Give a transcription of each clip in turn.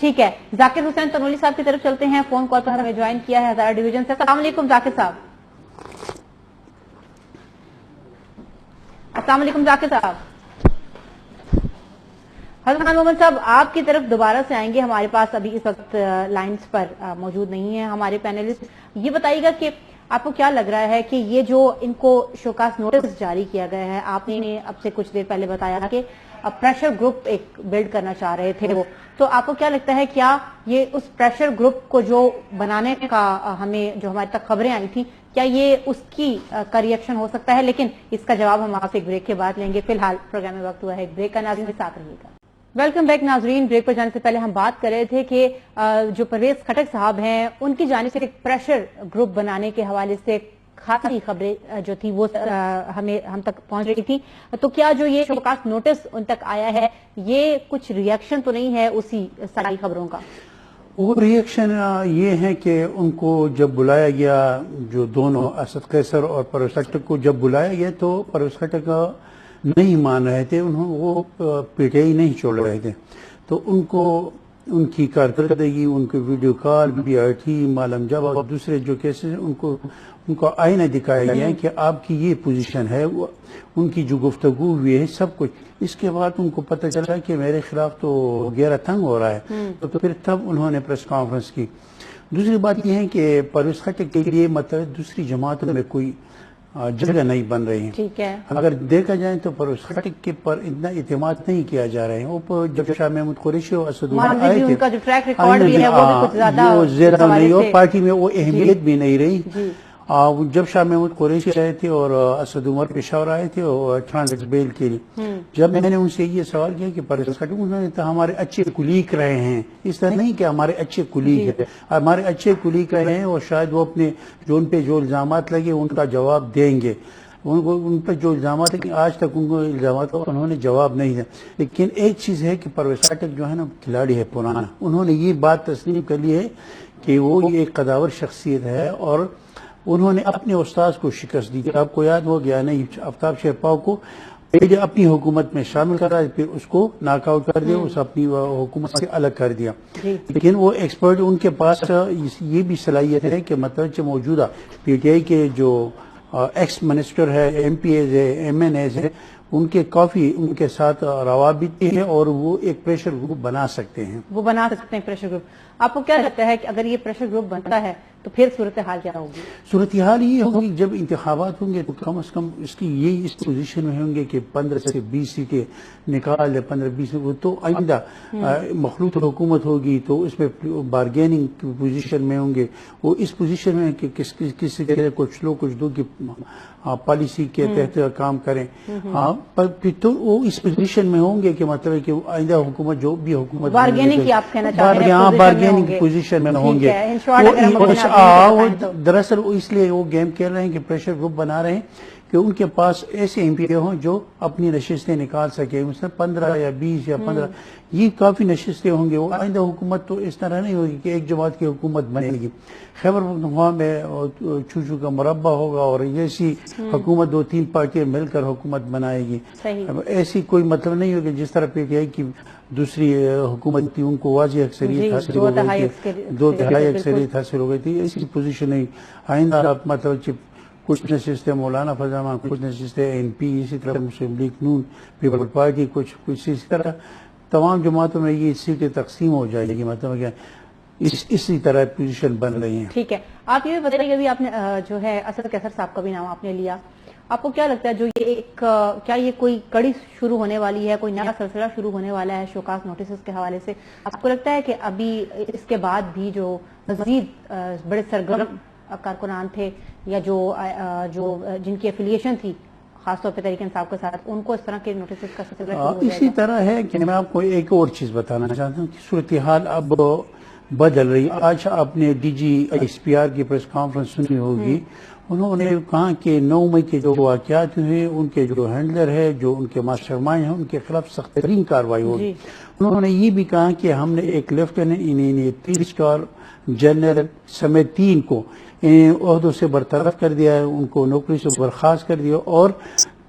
ٹھیک ہے، ذاکر حسین تنولی صاحب کی طرف چلتے ہیں، فون کال پر ہمیں جوائن کیا ہے ہزارہ ڈویژن سے۔ السلام علیکم ذاکر صاحب۔ السلام علیکم ذاکر صاحب۔ حضرت خان محمد صاحب آپ کی طرف دوبارہ سے آئیں گے، ہمارے پاس ابھی اس وقت لائنز پر موجود نہیں ہیں ہمارے پینلسٹ۔ یہ بتائیے گا کہ آپ کو کیا لگ رہا ہے کہ یہ جو ان کو شوکاز نوٹس جاری کیا گیا ہے، آپ نے اب سے کچھ دیر پہلے بتایا کہ پریشر گروپ ایک بلڈ کرنا چاہ رہے تھے وہ، تو آپ کو کیا لگتا ہے کیا یہ اس پریشر گروپ کو جو بنانے کا ہمیں جو ہمارے تک خبریں آئی تھیں، کیا یہ اس کی کا ریئیکشن ہو سکتا ہے؟ لیکن اس کا جواب ہم آپ سے ایک بریک کے بعد لیں گے۔ فی الحال پروگرام میں وقت ہوا ہے ایک بریک کا، ناظرین کے ساتھ رہیے گا۔ ویلکم بیک ناظرین، بریک پر جانے سے پہلے ہم بات کر رہے تھے کہ جو پرویز خٹک صاحب ہیں ان کی جانب سے ایک پریشر گروپ بنانے کے حوالے سے خاصی خبریں جو تھی وہ ہم تک پہنچ رہی تھی، تو کیا جو یہ شوکاز نوٹس ان تک آیا ہے یہ کچھ ریئیکشن تو نہیں ہے اسی ساری خبروں کا؟ وہ ریئیکشن یہ ہے کہ ان کو جب بلایا گیا، جو دونوں اسد قیصر اور پرویز خٹک کو جب بلایا گیا تو پرویز خٹک نہیں مان رہے تھے، وہ پی ٹی آئی نہیں چھوڑ رہے تھے، تو ان کو ان کی کارکردگی، ان کے video call, B I T, معلم جب اور دوسرے جو کیسز ان کو آئینہ دکھایا گیا ہے کہ آپ کی یہ پوزیشن ہے، ان کی جو گفتگو ہوئی ہے سب کچھ۔ اس کے بعد ان کو پتہ چلا کہ میرے خلاف تو گہرا تنگ ہو رہا ہے، تو پھر تب انہوں نے پریس کانفرنس کی۔ دوسری بات یہ ہے کہ پرویز خٹک کے لیے مطلب دوسری جماعتوں میں کوئی جگہ نہیں بن رہی ہے۔ ٹھیک ہے، اگر دیکھا جائے تو پرویز خٹک کے پر اتنا اعتماد نہیں کیا جا رہا ہے۔ وہ جب شاہ محمود قریشی اور اسد عمر آئے تھے، ان کا جو ٹریک ریکارڈ بھی ہے وہ بھی کچھ زیادہ وہ زیادہ نہیں، اور پارٹی میں وہ اہمیت بھی نہیں رہی۔ جب شاہ محمود قریشی آئے تھے اور اسد عمر پشاور آئے تھے اور ٹرانزٹ بیل کے لیے، جب میں نے ان سے یہ سوال کیا کہ پرویز خٹک، انہوں نے کہا ہمارے اچھے کلیگ رہے ہیں، اس طرح نہیں کہ ہمارے اچھے کلیگ ہیں، ہمارے اچھے کلیگ رہے ہیں، اور شاید وہ اپنے جو ان پہ جو الزامات لگے ان کا جواب دیں گے۔ ان پر جو الزامات ہیں آج تک ان کو الزامات انہوں نے جواب نہیں دیا۔ لیکن ایک چیز ہے کہ پرویز خٹک جو ہے نا کھلاڑی ہے پرانا، انہوں نے یہ بات تسلیم کر لی ہے کہ وہ ایک قداور شخصیت ہے، اور انہوں نے اپنے استاذ کو شکست دی۔ آپ کو یاد ہو گیا نہیں، آفتاب شیرپاؤ کو پہلے اپنی حکومت میں شامل کرا، پھر اس کو ناک آؤٹ کر دیا، اس اپنی حکومت سے الگ کر دیا۔ لیکن وہ ایکسپرٹ، ان کے پاس یہ بھی صلاحیت ہے کہ مطلب جو موجودہ پی ٹی آئی کے جو ایکس منسٹر ہے، ایم پی ایز ہے، ایم این ایز ہے، ان کے کافی ان کے ساتھ روابط ہیں، اور وہ ایک پریشر گروپ بنا سکتے ہیں۔ وہ بنا سکتے ہیں پریشر گروپ۔ آپ کو کیا لگتا ہے کہ اگر یہ پریشر گروپ بنتا ہے تو پھر صورتحال کیا ہوگی؟ صورتحال یہ ہوگی جب انتخابات ہوں گے تو کم از کم اس کی یہ اس پوزیشن میں ہوں گے کہ 15 سے 20 سیٹیں نکال لے، 15-20، تو آئندہ مخلوط حکومت ہوگی تو اس میں بارگیننگ کی پوزیشن میں ہوں گے۔ وہ اس پوزیشن میں کہ کسی کے کچھ لوگ کچھ دو کی پالیسی کے تحت کام کریں، پھر تو وہ اس پوزیشن میں ہوں گے کہ مطلب کہ آئندہ حکومت جو بھی حکومت بارگیننگ کی آپ کہنا چاہ رہے ہیں، بارگیننگ پوزیشن میں ہوں گے۔ دراصل اس لیے وہ گیم کھیل رہے ہیں کہ پریشر گروپ بنا رہے ہیں کہ ان کے پاس ایسے ایم پی ہوں جو اپنی نشستیں نکال سکے، مثلا 15 یا 20 یا 15، یہ کافی نشستیں ہوں گے۔ وہ آئندہ حکومت تو اس طرح نہیں ہوگی کہ ایک جماعت کی حکومت بنے گی۔ خیبر پختونخوا میں چوچو کا مربع ہوگا اور ایسی حکومت 2-3 پارٹیاں مل کر حکومت بنائے گی۔ ایسی کوئی مطلب نہیں ہوگی جس طرح پی ٹی آئی کی دوسری حکومت تھی، ان کو واضح اکثریت حاصل ہو گئی تھی، 2/3 اکثریت حاصل ہو گئی تھی۔ ایسی پوزیشن نہیں آئندہ مطلب کچھ نشستیں مولانا فضل الرحمان، کچھ نشستیں این پی، اسی طرح مسلم لیگ نون، پیپل پارٹی، کچھ اسی طرح تمام جماعتوں میں یہ سیٹیں تقسیم ہو جائے گی۔ مطلب کیا اسی طرح پوزیشن بن رہی ہیں۔ ٹھیک ہے، آپ یہ بھی بتائیے، ابھی آپ نے جو ہے اسد قیصر صاحب کا بھی نام آپ نے لیا، آپ کو کیا لگتا ہے جو یہ ایک کیا یہ کوئی کڑی شروع ہونے والی ہے، کوئی نیا سلسلہ شروع ہونے والا ہے شوکاز نوٹسز کے حوالے سے؟ آپ کو لگتا ہے کہ ابھی اس کے بعد بھی جو مزید بڑے سرگرم کارکنان تھے یا جو جن کی ایفیلیشن تھی خاص طور پہ تحریک انصاف کے ساتھ، ان کو اس طرح کے نوٹسز کا سلسلہ شروع ہو جائے گا؟ اسی طرح ہے کہ میں آپ کو ایک اور چیز بتانا چاہتا ہوں کہ صورتحال اب بدل رہی۔ آج آپ نے D G S P R کی پریس کانفرنس سنی ہوگی، انہوں نے کہا کہ 9 مئی کے جو واقعات ہوئے ان کے جو ہینڈلر ہے، جو ان کے ماسٹر مائنڈ ہیں، ان کے خلاف سخت ترین کارروائی ہوگی۔ انہوں نے یہ بھی کہا کہ ہم نے ایک لیفٹیننٹ 3 اسٹار جنرل سمیت 3 کو عہدوں سے برطرف کر دیا ہے، ان کو نوکری سے برخاست کر دیا، اور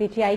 PTI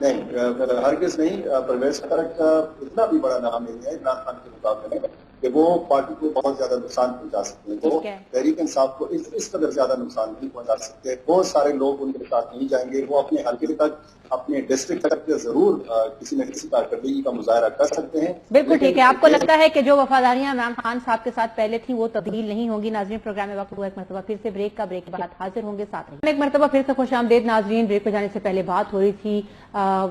نہیں، ہرگز نہیں. پرویز خٹک کا اتنا بھی بڑا نام نہیں ہے عمران خان کے مقابلے میں کہ وہ پارٹی کو بہت زیادہ نقصان پہنچا سکتے ہیں. وہ تحریک انصاف کو اس قدر زیادہ نقصان نہیں پہنچا سکتے. بہت سارے لوگ ان کے ساتھ نہیں جائیں گے. وہ اپنے حلقے تک، اپنے ڈسٹرکٹ تک ضرور کسی نہ کسی کارکردگی کا مظاہرہ کر سکتے ہیں. بالکل ٹھیک ہے. آپ کو لگتا ہے کہ جو وفاداریاں عمران خان صاحب کے ساتھ پہلے تھیں وہ تبدیل نہیں ہوں گی؟ ناظرین، پروگرام میں وقت ہوا ایک مرتبہ پھر سے بریک کا. بریک کے بعد حاضر ہوں گے ساتھ ہی. ایک مرتبہ پھر سے خوش آمدید ناظرین. بریک پہ جانے سے پہلے بات ہو رہی تھی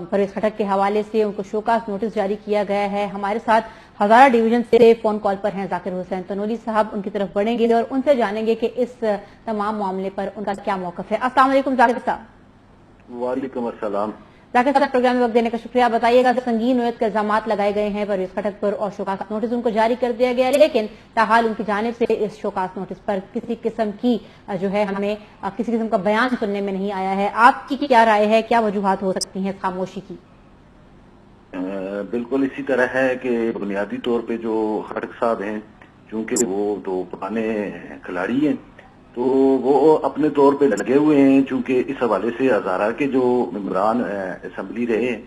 پرویز خٹک کے حوالے سے. ان کو شوکاز نوٹس جاری کیا گیا ہے. ہمارے ساتھ ہزارہ ڈویژن سے فون کال پر ہیں ذاکر حسین تنولی صاحب. ان کی طرف بڑھیں گے اور ان سے جانیں گے کہ اس تمام معاملے پر ان کا کیا موقف ہے. السلام علیکم ذاکر صاحب. وعلیکم السلام. ذاکر صاحب، پروگرام میں وقت دینے کا شکریہ. بتائیے گا، سنگین نوعیت کے الزامات لگائے گئے ہیں پرویز خٹک پر اور شوکاز نوٹس ان کو جاری کر دیا گیا ہے، لیکن تاحال ان کی جانب سے اس شوکاز نوٹس پر کسی قسم کی جو ہے ہمیں کسی قسم کا بیان سننے میں نہیں آیا ہے. آپ کی کیا رائے ہے؟ کیا وجوہات ہو سکتی ہیں خاموشی کی؟ بالکل اسی طرح ہے کہ بنیادی طور پہ جو خٹک صاحب ہیں، چونکہ وہ تو پرانے کھلاڑی ہیں تو وہ اپنے طور پہ لگے ہوئے ہیں. چونکہ اس حوالے سے ہزارہ کے جو ممبران اسمبلی رہے ہیں،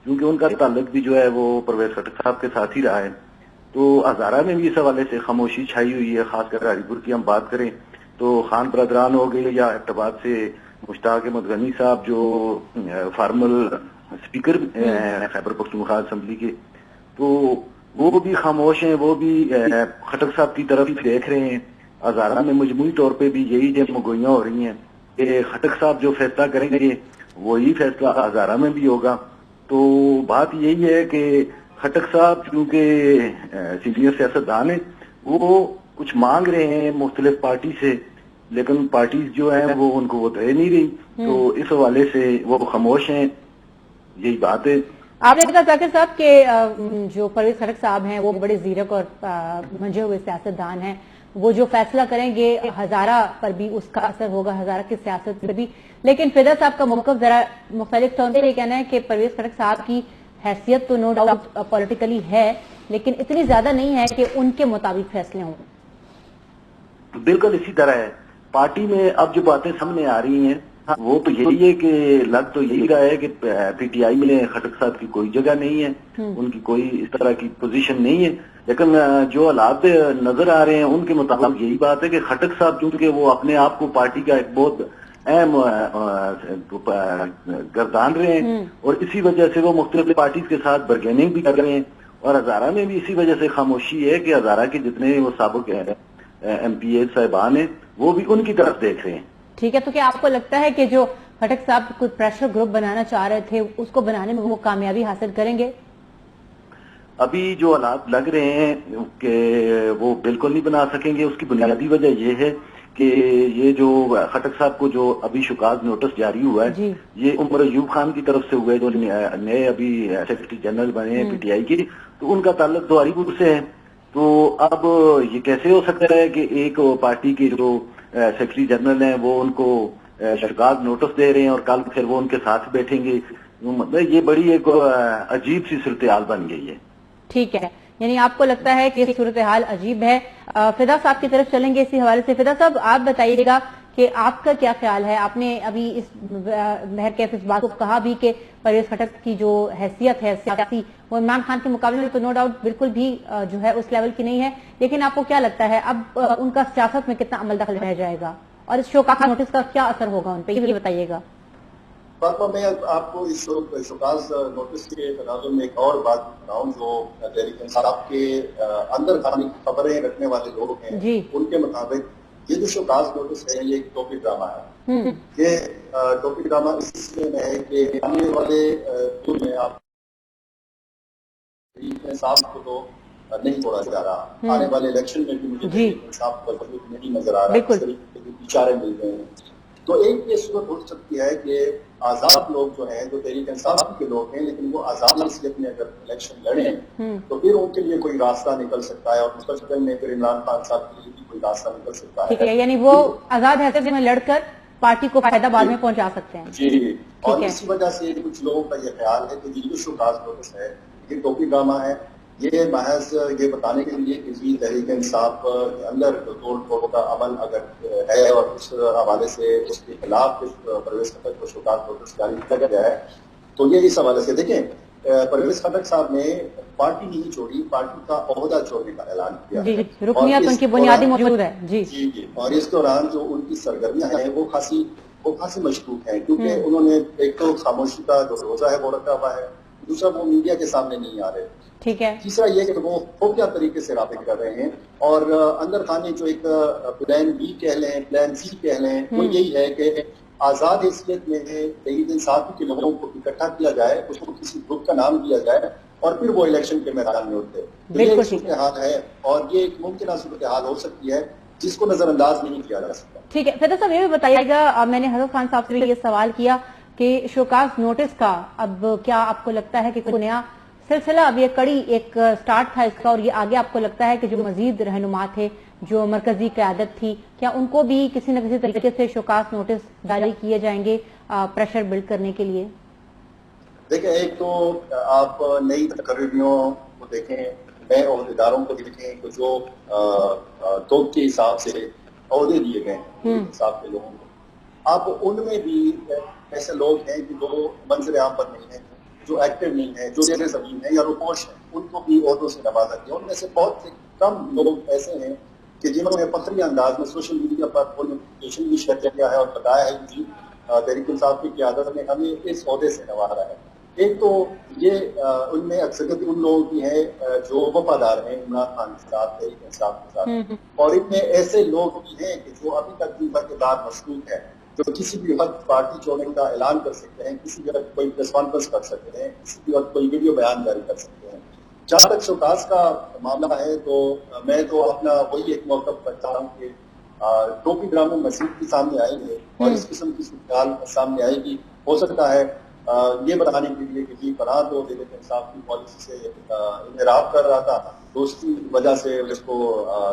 چونکہ ان کا تعلق بھی جو ہے وہ پرویز خٹک صاحب کے ساتھ ہی رہا ہے، تو ہزارہ میں بھی اس حوالے سے خاموشی چھائی ہوئی ہے. خاص کر ہری پور کی ہم بات کریں تو خان برادران ہو گئے یا ایبٹ سے مشتاق احمد غنی صاحب جو formal speaker Khyber Pakhtunkhwa assembly کے، تو وہ بھی خاموش ہیں. وہ بھی خٹک صاحب کی طرف دیکھ رہے ہیں. ہزارہ میں مجموعی طور پہ بھی یہی جب گوئیاں ہو رہی ہیں کہ خٹک صاحب جو فیصلہ کریں گے وہی فیصلہ ہزارہ میں بھی ہوگا. تو بات یہی ہے کہ خٹک صاحب چونکہ سینئر سیاستدان ہیں، وہ کچھ مانگ رہے ہیں مختلف پارٹی سے، لیکن پارٹیز جو ہیں وہ ان کو وہ دے نہیں رہی، تو اس حوالے سے وہ خاموش ہیں. یہی بات ہے. آپ نے کہا ذاکر صاحب کہ جو پرویز خٹک صاحب ہیں وہ بڑے زیرک اور منجھے ہوئے سیاستدان ہیں، وہ جو فیصلہ کریں گے ہزارہ پر بھی اس کا اثر ہوگا، ہزارہ کی سیاست پر بھی. لیکن فدا صاحب کا موقف ذرا مختلف تھا. ان کا یہ کہنا ہے کہ پرویز خٹک صاحب کی حیثیت تو نو ڈاؤٹ پولیٹیکلی ہے، لیکن اتنی زیادہ نہیں ہے کہ ان کے مطابق فیصلے ہوں. بالکل اسی طرح ہے. پارٹی میں اب جو باتیں سامنے آ رہی ہیں وہ تو یہی ہے کہ لگ تو یہی رہا ہے کہ پی ٹی آئی میں خٹک صاحب کی کوئی جگہ نہیں ہے، ان کی کوئی اس طرح کی پوزیشن نہیں ہے. لیکن جو حالات نظر آ رہے ہیں ان کے مطابق یہی بات ہے کہ خٹک صاحب چونکہ وہ اپنے آپ کو پارٹی کا ایک بہت اہم گردان رہے ہیں اور اسی وجہ سے وہ مختلف پارٹیز کے ساتھ برگیننگ بھی کر رہے ہیں. اور ہزارہ میں بھی اسی وجہ سے خاموشی ہے کہ ہزارہ کے جتنے وہ سابق ایم پی اے صاحبان ہیں وہ بھی ان کی طرف دیکھ رہے ہیں. ٹھیک ہے. تو کیا آپ کو لگتا ہے کہ جو خٹک صاحب کوئی پریشر گروپ بنانا چاہ رہے تھے اس کو بنانے میں وہ کامیابی حاصل کریں گے؟ ابھی جو حالات لگ رہے ہیں کہ وہ بالکل نہیں بنا سکیں گے. اس کی بنیادی وجہ یہ ہے کہ یہ جو خٹک صاحب کو جو ابھی شوکاز نوٹس جاری ہوا ہے یہ عمر ایوب خان کی طرف سے ہوا ہے، جو نئے ابھی سیکرٹری جنرل بنے ہیں پی ٹی آئی کے، تو ان کا تعلق تو ہری پور سے ہے. تو اب یہ کیسے ہو سکتا ہے کہ ایک پارٹی کے جو سیکرٹری جنرل ہیں وہ ان کو شوکاز نوٹس دے رہے ہیں اور کل پھر وہ ان کے ساتھ بیٹھیں گے؟ مطلب یہ بڑی ایک عجیب سی صورتحال بن گئی ہے. ٹھیک ہے، یعنی آپ کو لگتا ہے کہ صورتحال عجیب ہے. فدا صاحب کی طرف چلیں گے اسی حوالے سے. فدا صاحب، آپ بتائیے گا کہ آپ کا کیا خیال ہے؟ آپ نے ابھی اس بہر کیف اس بات کو کہا بھی کہ پرویز خٹک کی جو حیثیت ہے سیاسی وہ عمران خان کے مقابلے میں تو نو ڈاؤٹ بالکل بھی جو ہے اس لیول کی نہیں ہے، لیکن آپ کو کیا لگتا ہے اب ان کا سیاست میں کتنا عمل دخل رہ جائے گا اور اس شوکاز نوٹس کا کیا اثر ہوگا ان پہ، یہ بتائیے گا. فاطمہ، میں آپ کو اس شوکاز نوٹس کے تناظر میں ایک اور بات بتاؤں. جو تحریک انصاف کے اندر خبریں رکھنے والے لوگ ہیں ان کے مطابق یہ جو شوکاز نوٹس ہے یہ ایک ٹوپی ڈرامہ ہے. یہ ٹوپی ڈرامہ اس لیے ہے کہ آنے والے دن میں آپ انصاف کو تو نہیں چھوڑا جا رہا. آنے والے الیکشن میں بھی مجھے انصاف کا ضرورت نہیں نظر آ رہا. اشارے مل رہے ہیں. تو ایک یہ صورت ہو سکتی ہے کہ آزاد لوگ جو ہیں، جو تحریک انصاف کے لوگ ہیں لیکن وہ آزاد حیثیت میں اگر الیکشن لڑیں تو پھر ان کے لیے کوئی راستہ نکل سکتا ہے اور مستقبل میں پھر عمران خان صاحب کے لیے بھی کوئی راستہ نکل سکتا ہے. یعنی وہ آزاد حیثیت میں لڑ کر پارٹی کو فائدہ بعد میں پہنچا سکتے ہیں. جی، اور اسی وجہ سے کچھ لوگوں کا یہ خیال ہے کہ یہ شوکاز نوٹس ہے یہ ٹوپی ڈرامہ ہے. یہ محض یہ بتانے کے لیے کہ جی تحریک انصاف کے اندر توڑ پھوڑ کا عمل اگر ہے اور اس حوالے سے اس کے خلاف پرویز خٹک کو شوکاز نوٹس جاری کیا گیا ہے تو یہ اس حوالے سے دیکھیں پرویز خٹک صاحب نے پارٹی نہیں چھوڑی، پارٹی کا عہدہ چھوڑنے کا اعلان کیا، جی رکنیت ان کی بنیادی موجود ہے جی جی اور اس دوران جو ان کی سرگرمیاں ہیں وہ خاصی مشکوک ہیں، کیونکہ انہوں نے ایک تو خاموشی کا جو روزہ ہے وہ رکھا ہوا ہے، دوسرا وہ میڈیا کے سامنے نہیں آ رہے، ٹھیک ہے، تیسرا یہ کہ وہ خفیہ طریقے سے رابطے کر رہے ہیں، اور اندر خانے جو ایک پلان بی کہہ لیں، پلان سی کہہ لیں، وہ یہی ہے کہ آزاد حیثیت میں تحریک انصاف کے لوگوں کو اکٹھا کیا جائے، اس کو کسی گروپ کا نام دیا جائے اور پھر وہ الیکشن کے میدان میں اترے۔ یہ ایک صورتحال ہے اور یہ ایک ممکنہ صورتحال ہو سکتی ہے جس کو نظر انداز نہیں کیا جا سکتا۔ ٹھیک ہے فیضا صاحب، یہ بھی بتائیے گا، میں نے حضرت خان صاحب سے یہ سوال کیا کہ شوکاز نوٹس کا اب کیا آپ کو لگتا ہے کہ کوئی نیا سلسلہ، اب یہ کڑی ایک سٹارٹ تھا اس کا، اور یہ آگے آپ کو لگتا ہے کہ جو مزید رہنما تھے، جو مرکزی قیادت تھی، کیا ان کو بھی کسی نہ کسی طریقے سے شوکاز نوٹس جاری کیے جائیں گے پریشر بلڈ کرنے کے لیے؟ دیکھیں، ایک تو آپ نئی تقرریوں کو دیکھیں، نئے عہدیداروں کو دیکھیں کہ جو توپ کے حساب سے عہدے دیے گئے ہیں حساب کے لوگوں کو، آپ ان میں بھی ایسے لوگ ہیں کہ جو منظر عام پر نہیں ہیں، جو ایکٹیو نہیں ہیں، جو زیر زمین ہیں یا روپوش ہیں، ان کو بھی عہدوں سے نوازا گیا۔ ان میں سے بہت سے کم لوگ ایسے ہیں کہ جنہوں نے فخری انداز میں سوشل میڈیا پر نوٹیفیکیشن بھی شیئر کیا ہے اور بتایا ہے کہ تحریک انصاف کی قیادت نے ہمیں اس عہدے سے نوازا ہے۔ ایک تو یہ ان میں اکثریت ان لوگوں کی ہے جو وفادار ہیں عمران خان کے ساتھ، تحریک انصاف کے ساتھ، اور ان میں ایسے لوگ بھی ہیں کہ جو ابھی تک دن بھر کے بعد مشکوک ہیں، جو کسی بھی وقت پارٹی چھوڑنے کا اعلان کر سکتے ہیں، کسی بھی وقت کوئی پریس کانفرنس کر سکتے ہیں، کسی بھی وقت کوئی ویڈیو بیان جاری کر سکتے ہیں۔ جہاں تک شوکاز کا معاملہ ہے تو میں تو اپنا وہی ایک موقف رکھتا ہوں کہ ٹوپی ڈرامے مزید بھی سامنے آئیں گے اور اس قسم کی صورتحال سامنے آئے گی۔ ہو سکتا ہے یہ بتانے کے لیے کہ جی فلاں تو تحریک انصاف کی پالیسی سے انحراف کر رہا تھا، تو اس کی وجہ سے اس کو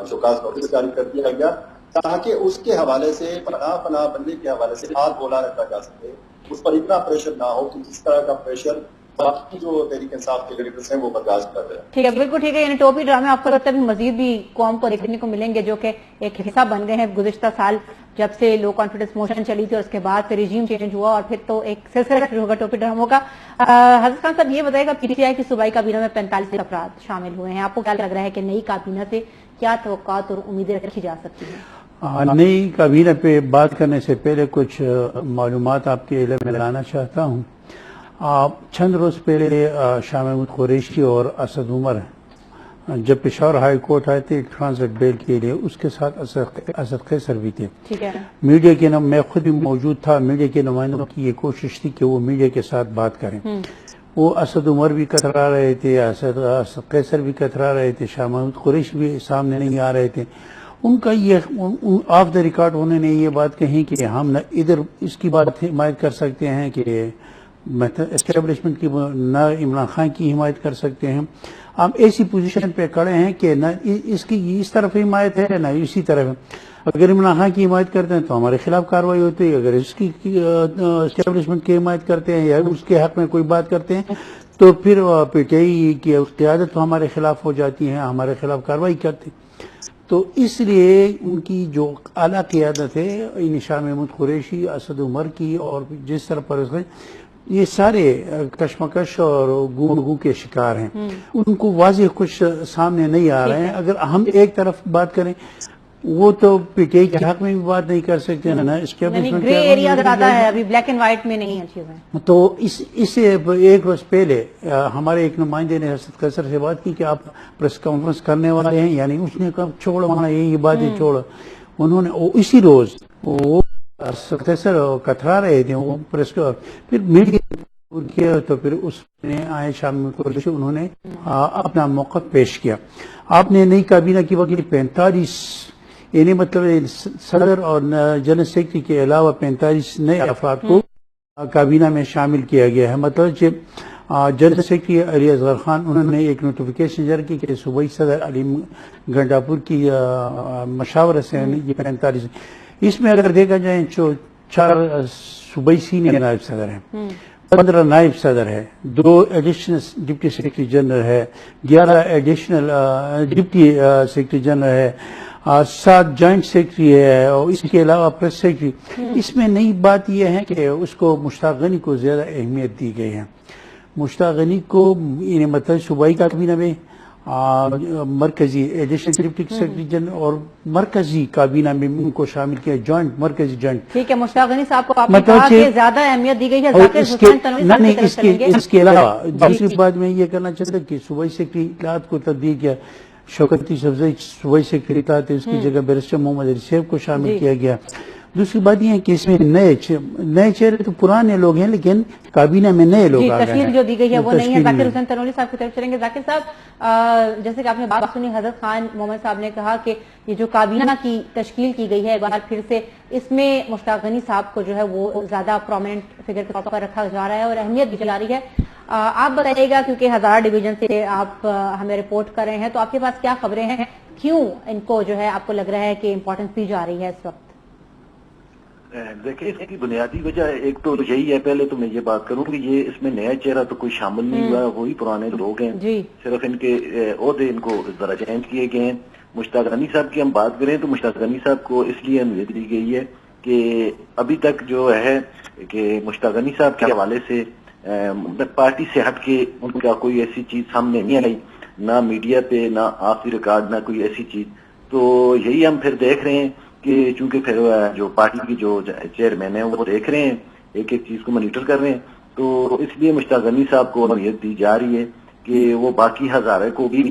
شوکاز نوٹس جاری کر دیا گیا، تاکہ اس کے حوالے سے فلاں بندے کے حوالے سے ہاتھ بولا رکھا جا سکے، اس پر اتنا پریشر نہ ہو کہ جس طرح کا پریشر باقی جو تحریک انصاف کے لیڈرز ہیں وہ برداشت کر رہے ہیں۔ ٹھیک ہے، بالکل ٹھیک ہے، یعنی ٹوپی ڈرامے آپ کو لگتا ہے بھی مزید بھی قوم کو دیکھنے کو ملیں گے، جو کہ ایک حصہ بن گئے ہیں گزشتہ سال جب سے لو کانفیڈنس موشن چلی تھی اور اس کے بعد پھر ریجیم چینج ہوا اور پھر تو ایک سلسلہ شروع ہوگا ٹوپی ڈراموں کا۔ حضرت خان صاحب یہ بتائے گا، پی ٹی آئی کی صوبائی کابینہ میں 45 افراد شامل ہوئے ہیں، آپ کو کیا لگ رہا ہے کہ نئی کابینہ سے کیا توقعات اور امیدیں رکھی جا سکتی ہیں؟ نئی کابینہ پہ بات کرنے سے پہلے کچھ معلومات آپ کے علم میں لانا چاہتا ہوں۔ چند روز پہلے شاہ محمود قریشی اور اسد عمر جب پشاور ہائی کورٹ آئے تھے ٹرانزٹ بیل کے لیے، اس کے ساتھ اسد قیصر بھی تھے۔ میڈیا کے میں خود بھی موجود تھا، میڈیا کے نمائندوں کی یہ کوشش تھی کہ وہ میڈیا کے ساتھ بات کریں۔ وہ اسد عمر بھی کترا رہے تھے، اسد قیصر بھی کترا رہے تھے، شاہ محمود قریشی بھی سامنے نہیں آ رہے تھے۔ ان کا یہ آف دا ریکارڈ انہوں نے یہ بات کہی کہ ہم نہ ادھر اس کی بات حمایت کر سکتے ہیں کہ اسٹیبلشمنٹ کی، نہ عمران خان کی حمایت کر سکتے ہیں، ہم ایسی پوزیشن پہ کھڑے ہیں کہ نہ اس کی اس طرف حمایت ہے نہ اسی طرف۔ اگر عمران خان کی حمایت کرتے ہیں تو ہمارے خلاف کارروائی ہوتی ہے، اگر اس کی اسٹیبلشمنٹ کی حمایت کرتے ہیں یا اس کے حق میں کوئی بات کرتے ہیں تو پھر پی ٹی آئی کی قیادت ہمارے خلاف ہو جاتی ہے، ہمارے خلاف کارروائی کرتے۔ تو اس لیے ان کی جو اعلیٰ قیادت ہے، شاہ محمود قریشی، اسد عمر کی، اور جس طرح پر یہ سارے کشمکش اور گفتگو کے شکار ہیں، ان کو واضح کچھ سامنے نہیں آ رہے ہیں۔ اگر ہم ایک طرف بات کریں، وہ تو پی ٹی آئی کے حق میں بھی بات نہیں کر سکتے، نا اسٹیبلشمنٹ گرے ایریا آتا ہے، ابھی بلیک اینڈ وائٹ میں نہیں ہے چیزیں۔ تو اس سے ایک روز پہلے ہمارے ایک نمائندے نے اسد قیصر سے بات کی کہ آپ پریس کانفرنس کرنے والے ہیں، یعنی اس نے کہا چھوڑ وہاں یہ باتیں چھوڑ۔ انہوں نے اسی روز وہ اسد قیصر کترا رہے تھے، وہ پریس پھر میڈیا کیا تو پھر اس میں آئے شاہ محمود قریشی، انہوں نے اپنا موقف پیش کیا۔ آپ نے نئی کابینہ کی وقت 45 یعنی مطلب صدر اور جنرل سیکرٹری کے علاوہ 45 نئے افراد کو کابینہ میں شامل کیا گیا ہے۔ مطلب کہ جنرل سیکرٹری علی اصغر خان، انہوں نے ایک نوٹیفیکیشن جاری کی کہ صوبائی صدر علیم گنڈاپور کی مشاورت سے یہ 45۔ اس میں اگر دیکھا جائے 4 صوبائی سینئر نائب صدر ہیں، 15 نائب صدر ہے، 2 ایڈیشنل ڈپٹی سیکرٹری جنرل ہے، 11 ایڈیشنل ڈپٹی سیکرٹری جنرل ہے، 7 جوائنٹ سیکرٹری ہے اور اس کے علاوہ پریس سیکرٹری. اس میں نئی بات یہ ہے کہ اس کو مشتاق غنی کو زیادہ اہمیت دی گئی ہے. مشتاق غنی کو مطلب صوبائی کابینہ میں مرکزی ایڈیشنل ڈپٹی سیکرٹری جنرل اور مرکزی کابینہ میں ان کو شامل کیا, جوائنٹ مرکزی جوائنٹ. ٹھیک ہے, مشتاق غنی صاحب کو آپ نے کہا کہ زیادہ اہمیت دی گئی ہے. ذاکر حسین تنوری صاحب کی طرف چلیں گے. اس کے علاوہ دوسری بات میں یہ کرنا چاہتا کہ صوبائی سیکرٹری اطلاعات کو تبدیل کیا. شوکت افزائی صوبائی سیکرٹری اطلاعات اس کی جگہ بیرسٹر محمد علی صاحب کو شامل کیا گیا. دوسری بات یہ ہے کہ اس میں نئے چہرے تو پرانے لوگ ہیں لیکن کابینہ میں نئے لوگ آ گئے ہیں. تشکیل جو دی گئی ہے وہ نہیں ہے. ذاکر حسین تنوری صاحب کی طرف چلیں گے. ذاکر صاحب, جیسے کہ آپ نے بات سنی, حضرت خان محمد صاحب نے کہا کہ یہ جو کابینہ کی تشکیل کی گئی ہے ایک بار پھر سے اس میں مشتاق غنی صاحب کو جو ہے وہ زیادہ پرومیننٹ فگر کے طور پر رکھا جا رہا ہے اور اہمیت بھی جا رہی ہے. آپ بتائیے گا, کیونکہ ہزارہ ڈویژن سے آپ ہمیں رپورٹ کر رہے ہیں, تو آپ کے پاس کیا خبریں ہیں, کیوں ان کو جو ہے آپ کو لگ رہا ہے کہ امپورٹنس دی جا رہی ہے اس وقت؟ دیکھیں, اس کی بنیادی وجہ ایک تو یہی ہے. پہلے تو میں یہ بات کروں کہ یہ اس میں نیا چہرہ تو کوئی شامل نہیں ہوا, وہی پرانے لوگ ہیں. صرف ان کے عہدے ان کو ذرا چینج کیے گئے ہیں. مشتاق غنی صاحب کی ہم بات کریں تو مشتاق غنی صاحب کو اس لیے اہمیت دی گئی ہے کہ ابھی تک جو ہے کہ مشتاق غنی صاحب کے حوالے سے پارٹی سے ہٹ کے ان کا کوئی ایسی چیز سامنے نہیں آئی, نہ میڈیا پہ, نہ آخری ریکارڈ, نہ کوئی ایسی چیز. تو یہی ہم پھر دیکھ رہے ہیں کہ چونکہ پھر جو پارٹی کی جو چیئرمین ہیں وہ دیکھ رہے ہیں, ایک ایک چیز کو مانیٹر کر رہے ہیں. تو اس لیے مشتاق غنی صاحب کو اہمیت دی جا رہی ہے کہ وہ باقی ہزارے کو بھی,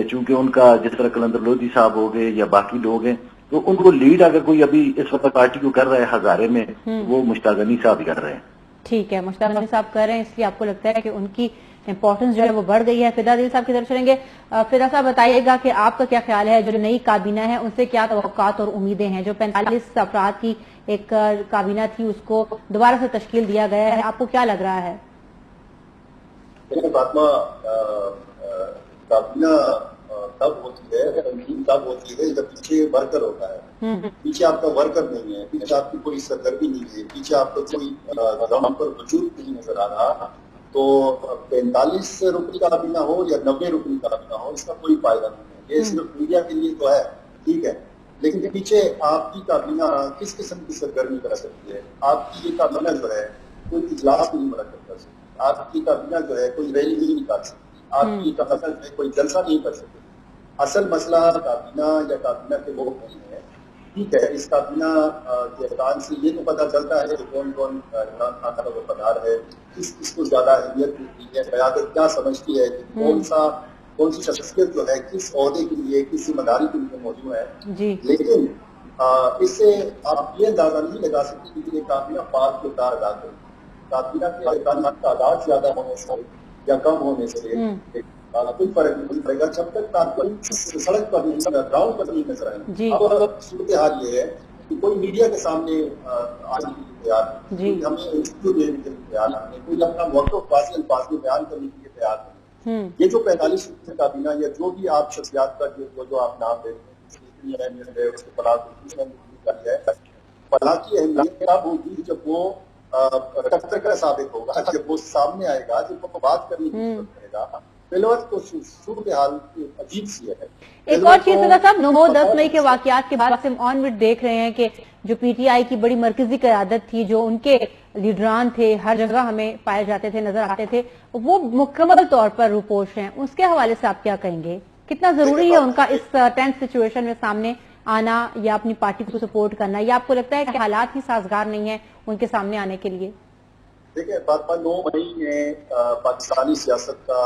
چونکہ ان کا جس طرح قلندر لودھی صاحب ہو گئے یا باقی لوگ ہیں, تو ان کو لیڈ اگر کوئی ابھی اس وقت پارٹی کو کر رہا ہے ہزارے میں, وہ مشتاق غنی صاحب ہی کر رہے ہیں. ٹھیک ہے, مشتاق غنی صاحب کر رہے ہیں, اس لیے آپ کو لگتا ہے کہ ان کی امپورٹنس جو ہے وہ بڑھ گئی ہے. فدا دل صاحب کی طرف چلیں گے. فدا صاحب بتائیے گا کہ آپ کا کیا خیال ہے, جو نئی کابینہ ہے ان سے کیا توقعات اور امیدیں ہیں؟ جو 45 افراد کی ایک کابینہ تھی اس کو دوبارہ سے تشکیل دیا گیا ہے, آپ کو کیا لگ رہا ہے؟ فاطمہ, کابینہ تب ہوتی ہے, تنظیم تب ہوتی ہے جب پیچھے ورکر ہوتا ہے. پیچھے آپ کا ورکر نہیں ہے, پیچھے آپ کی کوئی سرگرمی نہیں ہے, پیچھے آپ کو کوئی گراؤنڈ پر وجود نہیں نظر آ رہا. تو 45 رکنی کابینہ ہو یا 90 رکنی کابینہ ہو, اس کا کوئی فائدہ نہیں ہے. یہ صرف میڈیا کے لیے تو ہے, ٹھیک ہے, لیکن پیچھے آپ کی کابینہ کس قسم کی سرگرمی کر سکتی ہے؟ آپ کی یہ کابینہ جو ہے کوئی اجلاس نہیں منعقد کر سکتی, آپ کی کابینہ جو ہے کوئی ریلی نہیں نکال سکتی, آپ کی کابینہ جو ہے کوئی جلسہ نہیں کر سکتی. اصل مسئلہ کابینہ یا کابینہ کے لوگ نہیں ہے. ٹھیک ہے, اس کابینہ کے ارکان سے یہ تو پتہ چلتا ہے کہ کون کون عمران خان کا وفادار ہے, کس کو زیادہ اہمیت ملتی ہے, قیادت کیا سمجھتی ہے, کون سی شخصیت جو ہے کس عہدے کے لیے, کس ذمہ داری کے لیے موجود ہے. لیکن اس سے آپ یہ اندازہ نہیں لگا سکتے کہ یہ کابینہ فعال کردار ادا کرے. کابینہ کے ارکان کا تعداد زیادہ ہونے سے یا کم ہونے سے کوئی فرق نہیں پڑے گا جب تک سڑک پر گراؤنڈ پر نہیں نظر آئے. اب صورتحال یہ ہے کہ کوئی میڈیا کے سامنے آنے کے لیے تیار نہیں, ہمیں انٹرویو دینے کے لیے تیار نہیں, کوئی اپنا موقف واضح الفاظ میں بیان کرنے کے لیے تیار نہیں. یہ جو 45 کابینہ یا جو بھی آپ شخصیات کا جو آپ نام دے رہے ہیں, اہمیت ہے اس کے فلاح کی اہمیت کب ہوگی جب وہ ٹکر کا ثابت ہوگا, جب وہ سامنے آئے گا, جب وہ بات کرنے کی ضرورت پڑے گا. تو صورتحال عجیب سی ہے. ایک اور چیز فدا صاحب, 9-10 مئی کے واقعات کے بعد سے آن وڈ دیکھ رہے ہیں کہ جو پی ٹی آئی کی بڑی مرکزی قیادت تھی, جو ان کے لیڈران تھے, ہر جگہ ہمیں پائے جاتے تھے, نظر آتے تھے, وہ مکمل طور پر روپوش ہیں. اس کے حوالے سے آپ کیا کہیں گے, کتنا ضروری ہے ان کا اس ٹینس سچویشن میں سامنے آنا یا اپنی پارٹی کو سپورٹ کرنا, یا آپ کو لگتا ہے کہ حالات ہی سازگار نہیں ہیں ان کے سامنے آنے کے لیے؟ دیکھیں, 9 مئی نے پاکستانی سیاست کا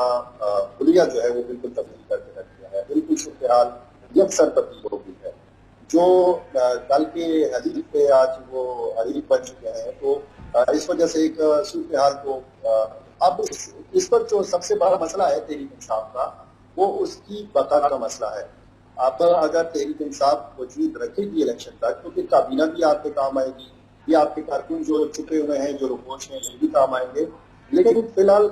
حلیہ جو ہے وہ بالکل تبدیل کر کے رکھ دیا ہے. بالکل صورتحال یکسر تبدیل ہو گئی ہے. جو کل کے حریف پہ آج وہ حریف بن چکے ہیں, تو اس وجہ سے ایک صورتحال کو اب اس پر جو سب سے بڑا مسئلہ ہے تحریک انصاف کا, وہ اس کی بقا کا مسئلہ ہے. اب اگر تحریک انصاف وجود رکھے گی الیکشن تک, تو پھر کابینہ بھی آپ کے کام آئے گی, یہ آپ کے کارکن جو چھپے ہوئے ہیں, جو روپوش ہیں, یہ بھی کام آئیں گے. لیکن فی الحال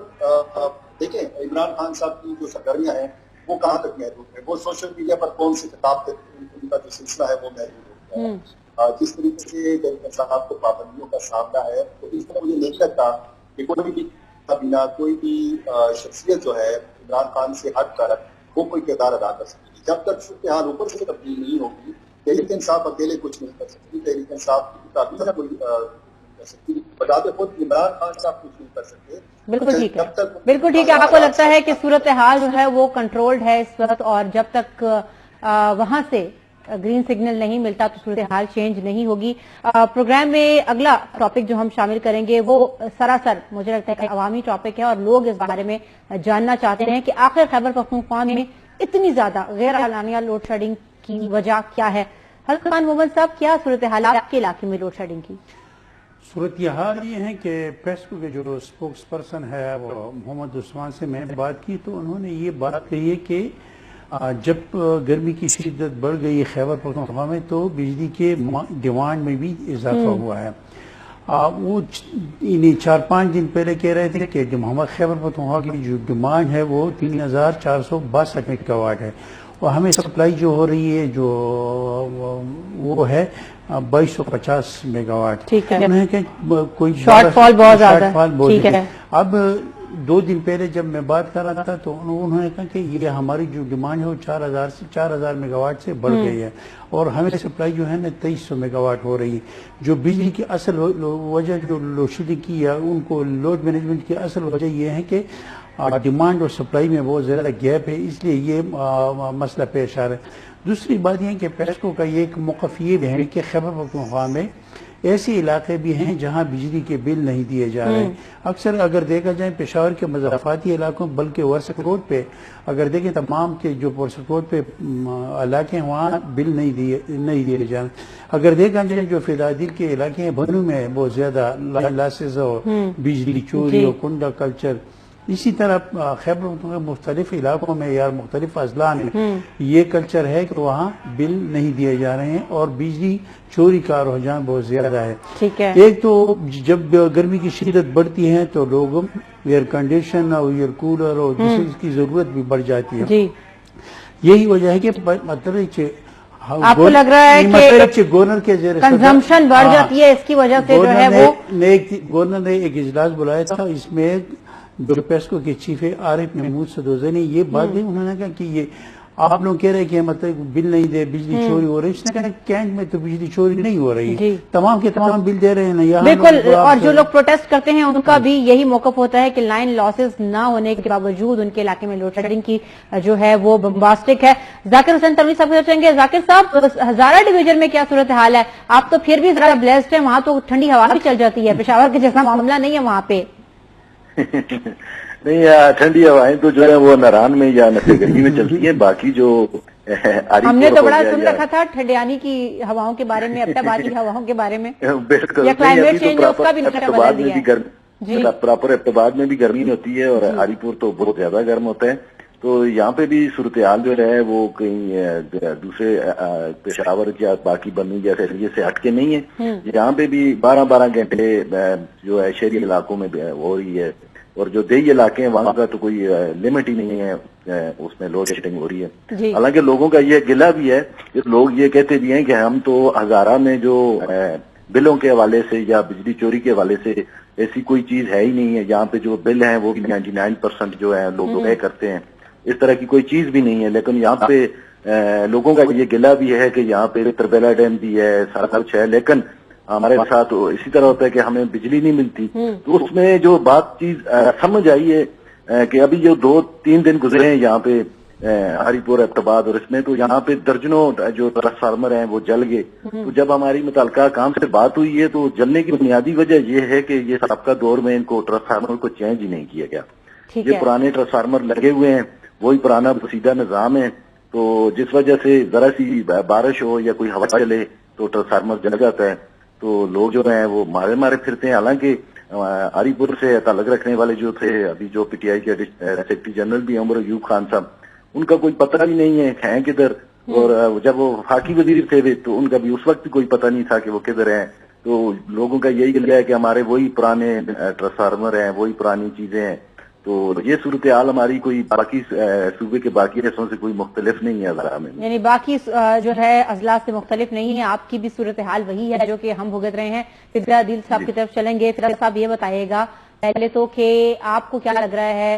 دیکھیں, عمران خان صاحب کی جو سرگرمیاں ہیں وہ کہاں تک محدود ہیں. وہ سوشل میڈیا پر کون سی خطاب ان کا جو سلسلہ ہے وہ محدود ہو گیا ہے. جس طریقے سے تحریک انصاف کو پابندیوں کا سامنا ہے, تو اس میں مجھے نہیں لگتا کہ کوئی بھی کابینہ, کوئی بھی شخصیت جو ہے عمران خان سے ہٹ کر وہ کوئی کردار ادا کر سکتی ہے. جب تک صورتحال اوپر سے تبدیل نہیں ہوگی, تحریک انصاف اکیلے کچھ نہیں کر سکتی، تحریک انصاف کی کابینہ کوئی کر سکتی، بذات خود عمران خان صاحب کچھ نہیں کر سکتے۔ بالکل ٹھیک ہے، بالکل ٹھیک ہے۔ آپ کو لگتا ہے کہ صورتحال جو ہے وہ کنٹرولڈ ہے اس وقت، اور جب تک وہاں سے گرین سگنل نہیں ملتا تو صورتحال چینج نہیں ہوگی؟ پروگرام میں اگلا ٹاپک جو ہم شامل کریں گے وہ سراسر مجھے لگتا ہے کہ عوامی ٹاپک ہے، اور لوگ اس بارے میں جاننا چاہتے ہیں کہ آخر خیبر پختونخوا میں اتنی زیادہ غیر اعلانیہ لوڈ شیڈنگ کی وجہ کیا ہے؟ حلقہ خان محمد صاحب، کیا صورتحال آپ کے علاقے میں لوڈ شیڈنگ کی؟ صورتحال یہ ہے کہ پیسکو کے جو اسپوکس پرسن ہے وہ محمد عثمان سے میں نے بات کی تو انہوں نے یہ بات کہی ہے کہ جب گرمی کی شدت بڑھ گئی خیبر پختونخوا میں تو بجلی کے ڈیمانڈ میں بھی اضافہ ہوا ہے۔ وہ 4-5 دن پہلے کہہ رہے تھے کہ خیبر پختونخوا کی جو ڈیمانڈ ہے وہ 3462 میگا واٹ ہے، اور ہمیں سپلائی جو ہو رہی ہے جو وہ ہے 2250 میگا واٹ۔ ٹھیک ہے، کوئی شارٹ فال بہت زیادہ ہے۔ اب 2 دن پہلے جب میں بات کر رہا تھا تو انہوں نے کہا کہ یہ ہماری جو ڈیمانڈ ہے وہ 4000 میگا واٹ سے بڑھ گئی ہے، اور ہمیں سپلائی جو ہے نا 2300 میگا واٹ ہو رہی ہے۔ جو بجلی کی اصل وجہ جو لوڈ شیڈنگ کی یا ان کو لوڈ مینجمنٹ کی اصل وجہ یہ ہے کہ ڈیمانڈ اور سپلائی میں بہت زیادہ گیپ ہے، اس لیے یہ مسئلہ پیش آ رہا ہے۔ دوسری بات یہ ہے کہ پیسکو کا یہ ایک موقف یہ بھی ہے کہ خیبر پختونخوا میں ایسے علاقے بھی ہیں جہاں بجلی کے بل نہیں دیے جا رہے ہیں۔ اکثر اگر دیکھا جائے پشاور کے مضافاتی علاقوں بلکہ ورثہ روڈ پہ اگر دیکھیں تمام کے جو ورثہ روڈ پہ علاقے ہیں وہاں بل نہیں دیے جا رہے۔ اگر دیکھا جائے جو فدادل کے علاقے ہیں بھنو میں بہت زیادہ لاسز اور بجلی چوری اور کنڈا کلچر، اسی طرح خیبر پختونخوا مختلف علاقوں میں یا مختلف اضلاع میں یہ کلچر ہے کہ وہاں بل نہیں دیے جا رہے ہیں اور بجلی چوری کا رجحان بہت زیادہ ہے۔ ٹھیک ہے، ایک تو جب گرمی کی شدت بڑھتی ہے تو لوگوں ایئر کنڈیشن اور ایئر کولر اور جس کی ضرورت بھی بڑھ جاتی ہے۔ جی، یہی وجہ ہے کہ مطلب آپ کو لگ رہا ہے کہ گورنر کے زیر کنزمپشن بڑھ جاتی ہے، اس کی وجہ سے جو ہے وہ گورنر نے ایک اجلاس بلایا تھا، اس میں جو پیسکو کے چیف ہے عارف محمود سدوزی نے یہ بات دی، انہوں نے کہا کہ یہ آپ لوگ کہہ رہے کہ مطلب بل نہیں دے بجلی چوری ہو رہی، اس نے کہا کینٹ میں تو بجلی چوری نہیں ہو رہی، تمام کے تمام بل دے رہے ہیں۔ بالکل، اور جو لوگ پروٹیسٹ کرتے ہیں ان کا بھی یہی موقف ہوتا ہے کہ لائن لاسز نہ ہونے کے باوجود ان کے علاقے میں لوڈ شیڈنگ کی جو ہے وہ بمباسٹک ہے۔ ذاکر حسین تنویر صاحب پوچھیں گے، ذاکر صاحب ہزارہ ڈویژن میں کیا صورتحال ہے؟ آپ تو پھر بھی ذرا بلیسڈ ہیں، وہاں تو ٹھنڈی ہوا بھی چل جاتی ہے، پشاور کے جیسا معاملہ نہیں ہے وہاں پہ۔ نہیں، ٹھنڈی ہوائیں تو جو ہے وہ ناران میں یا نشے گرمی میں چلتی ہیں، باقی جو ہم نے تو بڑا سن رکھا تھا ٹھنڈیانی کی ہواؤں کے بارے میں، ابتہ باد کی ہواؤں کے بارے میں، یا کلائمیٹ چینج اس کا بھی نقشہ بدل دیا ہے۔ پراپر ابتباد میں بھی گرمی ہوتی ہے اور ہری پور تو بہت زیادہ گرم ہوتا ہے، تو یہاں پہ بھی صورتحال جو ہے وہ کہیں دوسرے پشاور یا باقی بنو جیسے ایریے سے ہٹ کے نہیں ہے، یہاں پہ بھی 12 گھنٹے جو ہے شہری علاقوں میں ہو رہی ہے، اور جو دیہی علاقے ہیں وہاں کا تو کوئی لمٹ ہی نہیں ہے، اس میں لوڈ شیڈنگ ہو رہی ہے۔ حالانکہ لوگوں کا یہ گلہ بھی ہے، لوگ یہ کہتے بھی ہیں کہ ہم تو ہزارہ میں جو بلوں کے حوالے سے یا بجلی چوری کے حوالے سے ایسی کوئی چیز ہے ہی نہیں ہے، یہاں پہ جو بل ہیں وہ بھی 99% جو ہے لوگ پے کرتے ہیں، اس طرح کی کوئی چیز بھی نہیں ہے۔ لیکن یہاں پہ لوگوں کا یہ گلہ بھی ہے کہ یہاں پہ تربیلا ڈیم بھی ہے، سارا کچھ ہے، لیکن ہمارے ساتھ اسی طرح ہوتا ہے کہ ہمیں بجلی نہیں ملتی۔ تو اس میں جو بات چیز سمجھ آئی ہے کہ ابھی جو 2-3 دن گزرے ہیں یہاں پہ ہری پور ابتباد اور اس میں، تو یہاں پہ درجنوں جو ٹرانسفارمر ہیں وہ جل گئے۔ تو جب ہماری متعلقہ کام سے بات ہوئی ہے تو جلنے کی بنیادی وجہ یہ ہے کہ یہ سابقہ دور میں ان کو ٹرانسفارمر کو چینج ہی نہیں کیا گیا، یہ پرانے ٹرانسفارمر لگے ہوئے ہیں، وہی پرانا سیدھا نظام ہے، تو جس وجہ سے ذرا سی بارش ہو یا کوئی ہوا چلے تو ٹرانسفارمر جل جاتا ہے، تو لوگ جو ہیں وہ مارے پھرتے ہیں۔ حالانکہ ہری پور سے تعلق رکھنے والے جو تھے، ابھی جو پی ٹی آئی کے سیکرٹری جنرل بھی عمر ایوب خان صاحب، ان کا کوئی پتہ بھی نہیں ہے ہیں کدھر، اور جب وہ وفاقی وزیر تھے تو ان کا بھی اس وقت کوئی پتہ نہیں تھا کہ وہ کدھر ہیں۔ تو لوگوں کا یہی گلہ ہے کہ ہمارے وہی پرانے ٹرانسفارمر ہیں، وہی پرانی چیزیں ہیں، تو یہ صورتحال ہماری کوئی باقی صوبے کے باقی حصوں سے کوئی مختلف نہیں ہے ذرا میں، یعنی باقی جو ہے اضلاع سے مختلف نہیں ہے، آپ کی بھی صورتحال وہی ہے جو کہ ہم بھگت رہے ہیں۔ فضا عدیل صاحب کی طرف چلیں گے۔ فضا صاحب یہ بتائیے گا پہلے تو کہ آپ کو کیا لگ رہا ہے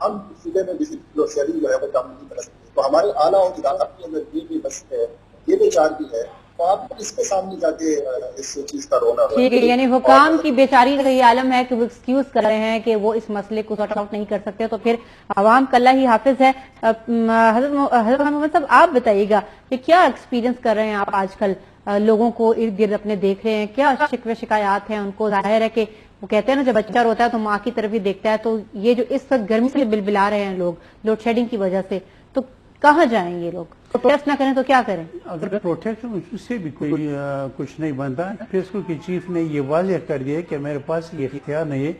ہم صوبے میں لوڈ شیڈنگ جو ہے وہ کم نہیں کر سکتے. تو ہمارے اعلیٰ اور ادارہ کے اندر یہ بھی بس ہے، یہ بیچارگی ہے، تو آپ اس کے سامنے جا کے اس چیز کا رونا ٹھیک ہے، یعنی حکام کی بیچاری کا یہ عالم ہے کہ وہ ایکسکیوز کر رہے ہیں کہ وہ اس مسئلے کو سارٹ آؤٹ نہیں کر سکتے، تو پھر عوام کا اللہ ہی حافظ ہے. حضرت محمد صاحب آپ بتائیے گا کہ کیا ایکسپیرینس کر رہے ہیں آپ آج کل، لوگوں کو ارد گرد اپنے دیکھ رہے ہیں، کیا شکوے شکایات ہیں ان کو؟ ظاہر ہے کہ وہ کہتے ہیں نا جب بچہ روتا ہے تو ماں کی طرف ہی دیکھتا ہے، تو یہ جو اس وقت گرمی سے بلبلا رہے ہیں لوگ لوڈ شیڈنگ کی وجہ سے، تو کہاں جائیں یہ لوگ؟ پروٹیسٹ نہ کریں تو کیا کریں؟ اگر پروٹیکٹ اس سے بھی کوئی کچھ نہیں بنتا. فیسبک کے چیف نے یہ واضح کر دیا کہ میرے پاس یہ اختیار نہیں ہے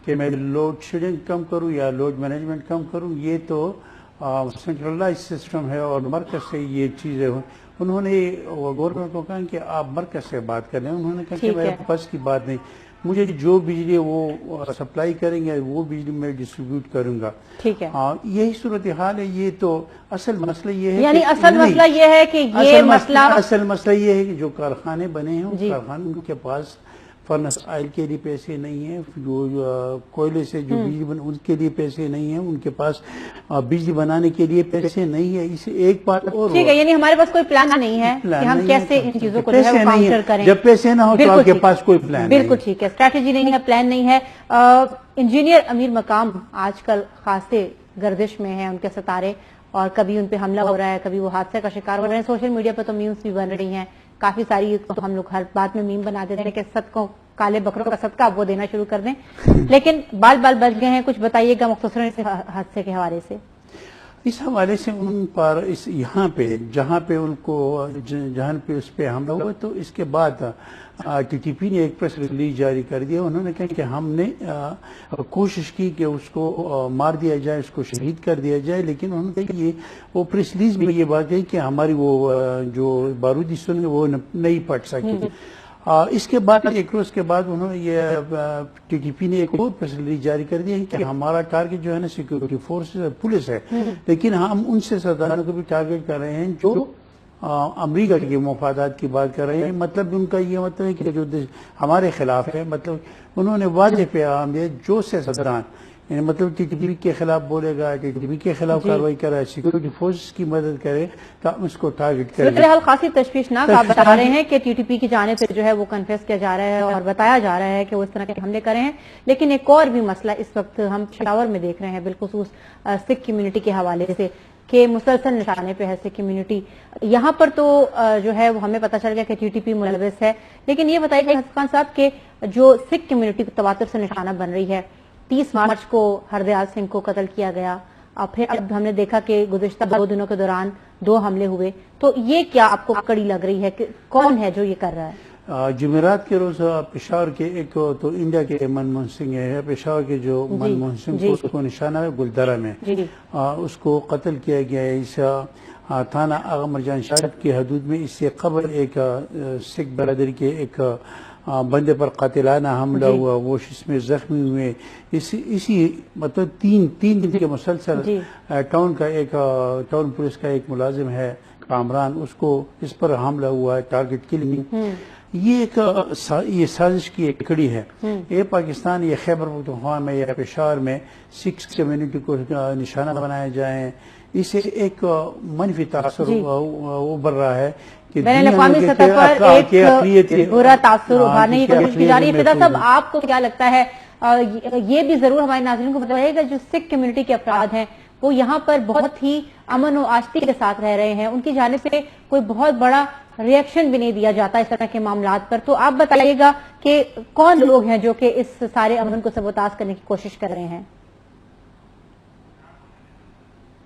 کہ میں لوڈ شیڈنگ کم کروں یا لوڈ مینجمنٹ کم کروں، یہ تو سینٹرلائز سسٹم ہے اور مرکز سے یہ چیزیں ہوں. انہوں نے گورنمنٹ کو کہا کہ آپ مرکز سے بات کر رہے ہیں. انہوں نے کہا کہ میرے پاس کی بات نہیں، مجھے جو بجلی وہ سپلائی کریں گے وہ بجلی میں ڈسٹریبیوٹ کروں گا. ٹھیک ہے، یہی صورتحال ہے. یہ تو اصل مسئلہ یہ ہے، یعنی اصل مسئلہ یہ ہے کہ یہ اصل مسئلہ یہ ہے کہ جو کارخانے بنے ہیں کارخانوں کے پاس فرنس آئل کے لیے پیسے نہیں ہیں، جو کوئلے سے جو بجلی ان کے لیے پیسے نہیں ہیں، ان کے پاس بجلی بنانے کے لیے پیسے نہیں ہے. اسے ایک بات اور ٹھیک ہے، یعنی ہمارے پاس کوئی پلان نہیں ہے کہ ہم کیسے ان چیزوں کو جو ہے وہ کاؤنٹر کریں. جب پیسے نہ ہو تو آپ کے پاس کوئی پلان نہیں. بالکل ٹھیک ہے، اسٹریٹجی نہیں ہے، پلان نہیں ہے. انجینئر امیر مقام آج کل خاصے گردش میں ہیں، ان کے ستارے، اور کبھی ان پہ حملہ ہو رہا ہے، کبھی وہ حادثے کا شکار ہو رہے ہیں. سوشل میڈیا پہ تو میمز بھی بن رہی ہیں کافی ساری، ہم لوگ ہر بات میں میم بنا دیتے ہیں کہ صدقوں کالے بکروں کا صدقہ آپ وہ دینا شروع کر دیں. لیکن بال بچ گئے ہیں، کچھ بتائیے گا مختصراً اس حادثے کے حوالے سے. اس حوالے سے ان پر یہاں پہ جہاں پہ ان کو جہاں پہ اس پہ حملہ ہوا، تو اس کے بعد ٹی ٹی پی نے ایک پریس ریلیز جاری کر دیا. انہوں نے کہا کہ ہم نے کوشش کی کہ اس کو مار دیا جائے، اس کو شہید کر دیا جائے، لیکن انہوں نے کہا کہ وہ پریس ریلیز میں یہ بات کہی کہ ہماری وہ جو بارودی سن وہ نہیں پٹ سکی. اس کے بعد ایک روز کے بعد انہوں نے یہ ٹی ٹی پی نے ایک اور پریس ریلیز جاری کر دیا کہ ہمارا ٹارگٹ جو ہے نا سیکورٹی فورسز اور پولیس ہے، لیکن ہم ان سے سرداروں کو بھی ٹارگٹ کر رہے ہیں جو امریکہ کے مفادات کی بات کر رہے ہیں. مطلب ان کا یہ مطلب ہے کہ جو ہمارے خلاف ہے، مطلب انہوں نے واضح پیغام دیا جو سے صدران، یعنی مطلب ٹی ٹی پی کے خلاف بولے گا، ٹی ٹی پی کے خلاف کارروائی کرے، سیکورٹی فورسز کی مدد کرے تو ہم اس کو ٹارگٹ کریں. فی الحال خاصی تشویشناک آپ بتا رہے ہیں کہ ٹی ٹی پی کی جانب سے جو ہے وہ کنفیس کیا جا رہا ہے اور بتایا جا رہا ہے کہ وہ اس طرح کے حملے کرے ہیں. لیکن ایک اور بھی مسئلہ اس وقت ہم پشاور میں دیکھ رہے ہیں، بالخصوص سکھ کمیونٹی کے حوالے سے، کہ مسلسل نشانے پہ ہے سکھ کمیونٹی. یہاں پر تو جو ہے وہ ہمیں پتہ چل گیا کہ ٹی ٹی پی ملوث ہے، لیکن یہ بتائیے حسن خان صاحب کہ جو سکھ کمیونٹی تواتر سے نشانہ بن رہی ہے، 30 مارچ کو ہردیال سنگھ کو قتل کیا گیا، اور پھر اب ہم نے دیکھا کہ گزشتہ 2 دنوں کے دوران 2 حملے ہوئے، تو یہ کیا آپ کو کڑی لگ رہی ہے کہ کون ہے جو یہ کر رہا ہے؟ جمعرات کے روز پشاور کے ایک تو انڈیا کے منموہن سنگھ ہے، پشاور کے جو منموہن سنگھ کو اس کو نشانہ ہے گلدرہ میں، اس کو قتل کیا گیا ہے. اس تھانہ آغا مرجان شاہ کی حدود میں. اس سے قبل ایک سکھ برادری کے ایک بندے پر قاتلانہ حملہ ہوا، وہ اس میں زخمی ہوئے. اسی مطلب تین دن کے مسلسل ٹاؤن پولیس کا ایک ملازم ہے کامران، اس کو اس پر حملہ ہوا ہے، ٹارگٹ کلنگ. یہ سازش کی ایک کڑی ہے. یہ پاکستان، یہ خیبر پختونخوا میں یا پشاور میں سکھ کمیونٹی کو نشانہ بنایا جائے، اسے ایک منفی تاثر ابھر رہا ہے کہ بین الاقوامی سطح پر ایک برا تاثر ابھارنے کی کوشش کی جا رہی ہے. فدا صاحب آپ کو کیا لگتا ہے، یہ بھی ضرور ہمارے ناظرین کو بتائیے گا، جو سکھ کمیونٹی کے افراد ہیں وہ یہاں پر بہت ہی امن و آشتی کے ساتھ رہ رہے ہیں، ان کی جانب سے کوئی بہت بڑا ریئیکشن بھی نہیں دیا جاتا اس طرح کے معاملات پر. تو آپ بتائیے گا کہ کون لوگ ہیں جو کہ اس سارے امن کو سبوتاژ کرنے کی کوشش کر رہے ہیں؟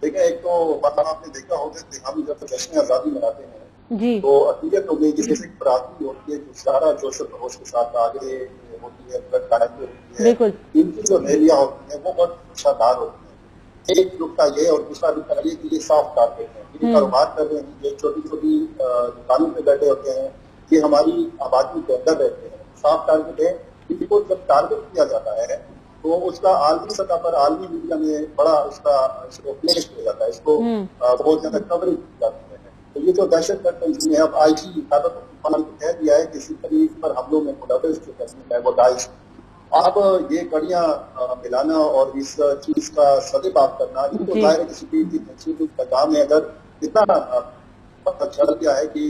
دیکھیں، ایک تو آپ نے دیکھا ہوگا کہ ہم جب جشن آزادی مناتے ہیں تو عقیدت ہو گئی جس سے برادری ہوتی ہے جو سارا جوش و خروش کے ساتھ آگے ہوتی ہے، بلڈ قائم ہوتی ہے، ان کی جو ریلیاں ہوتی ہیں وہ بہت شاندار ہوتی ہیں. ایک نقطہ یہ اور دوسرا نقطہ یہ کہ یہ صاف ٹارگیٹ ہے. یہ کاروبار کر رہے ہیں، یہ چھوٹی چھوٹی دکانوں پہ بیٹھے ہوتے ہیں، یہ ہماری آبادی کے اندر رہتے ہیں. صاف ٹارگیٹ ہے. کسی کو جب ٹارگیٹ کیا جاتا ہے تو اس کا عالمی سطح پر عالمی میڈیا میں بڑا اس کو فلیش کیا جاتا ہے، اس کو بہت زیادہ کوریج کی جاتی ہے. تو یہ جو دہشت گرد تنظیمیں اب آئی جی خیبر پختونخوا کو کہہ دیا ہے کہ کسی طریق پر حملوں میں ملوث جو تنظیم ہے وہ داعش اب یہ کڑیاں ملانا اور اس چیز کا سدباب کرنا یہ تو ظاہر ہے کسی بھی تنظیم کا کام ہے. اگر اتنا پتہ چل گیا ہے کہ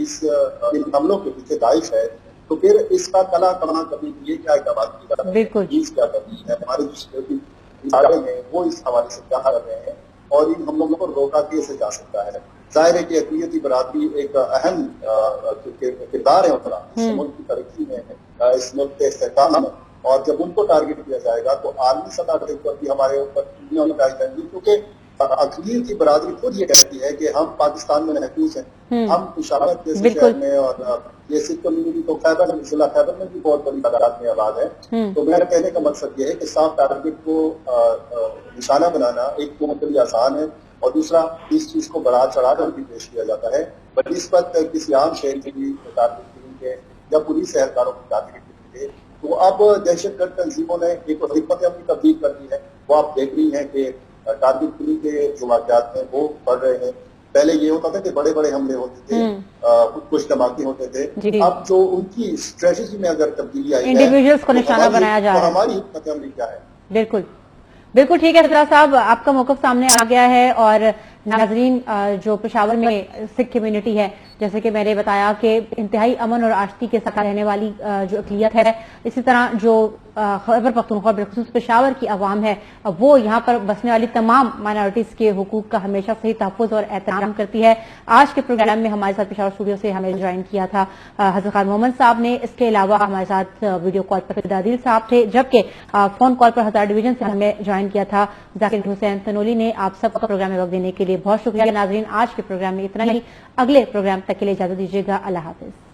ان حملوں کے پیچھے داعش ہے تو پھر اس کا کلا کما کرنے کے لیے کیا اقدامات کی جاتی ہے, چیز کیا کرنی ہے, ہمارے جو سیکورٹی ادارے ہیں وہ اس حوالے سے کیا کر رہے ہیں اور ان حملوں کو روکا کیسے جا سکتا ہے. ظاہر ہے کہ اقلیتی برادری ایک اہم کردار ہے اپنا اس ملک کی ترقی میں, اس ملک کے استحکام میں, اور جب ان کو ٹارگٹ کیا جائے گا تو عالمی سطح کے اوپر بھی ہمارے اوپر چیزیں لگائی جائیں گی, کیونکہ اقلیت کی برادری خود یہ کہتی ہے کہ ہم پاکستان میں محفوظ ہیں, ہم پشاور جیسے شہر میں اور یہ سکھ کمیونٹی تو خیبر ضلع خیبر میں بھی بہت بڑی تعداد میں آباد ہے. تو میرا کہنے کا مقصد یہ ہے کہ صاف ٹارگٹ کو نشانہ بنانا ایک تو مطلب آسان ہے, اور دوسرا اس چیز کو بڑھا چڑھا کر بھی پیش کیا جاتا ہے بنسبت کسی عام شہر کے لیے ٹارگٹ کے یا پولیس اہلکاروں کی ٹارگٹ کے لیے. تو اب دہشت گرد تنظیموں نے ایک حکمت عملی تبدیل کر دی ہے. وہ آپ دیکھ رہی ہیں کہ ٹارگٹ کلی کے جو واقعات ہیں وہ بڑھ رہے ہیں. پہلے یہ ہوتا تھا کہ بڑے بڑے حملے ہوتے تھے, کچھ دھماکے ہوتے تھے, اب جو ان کی اسٹریٹجی میں اگر تبدیلی آئی ہے انڈیویجولز کو نشانہ بنایا جا رہا ہے. ہماری حکمت عملی کیا ہے؟ بالکل بالکل ٹھیک ہے فطرہ صاحب, آپ کا موقف سامنے آ گیا ہے. اور ناظرین, جو پشاور میں سکھ کمیونٹی ہے, جیسے کہ میں نے بتایا کہ انتہائی امن اور آشتی کے ساتھ رہنے والی جو اقلیت ہے, اسی طرح جو خیبر پختونخوا بالخصوص پشاور کی عوام ہے وہ یہاں پر بسنے والی تمام مائنورٹیز کے حقوق کا ہمیشہ صحیح تحفظ اور احترام کرتی ہے. آج کے پروگرام میں ہمارے ساتھ پشاور اسٹوڈیو سے ہمیں جوائن کیا تھا حضرت خان محمد صاحب نے. اس کے علاوہ ہمارے ساتھ ویڈیو کال پر فدا دل صاحب تھے, جبکہ فون کال پر ہزار ڈویژن سے ہمیں جوائن کیا تھا ذاکر حسین تنولی نے. آپ سب کا پروگرام میں وقت دینے کے لیے بہت شکریہ. ناظرین, آج کے پروگرام میں اتنا ہی. اگلے پروگرام تک کے لیے اجازت دیجیے گا. اللہ حافظ.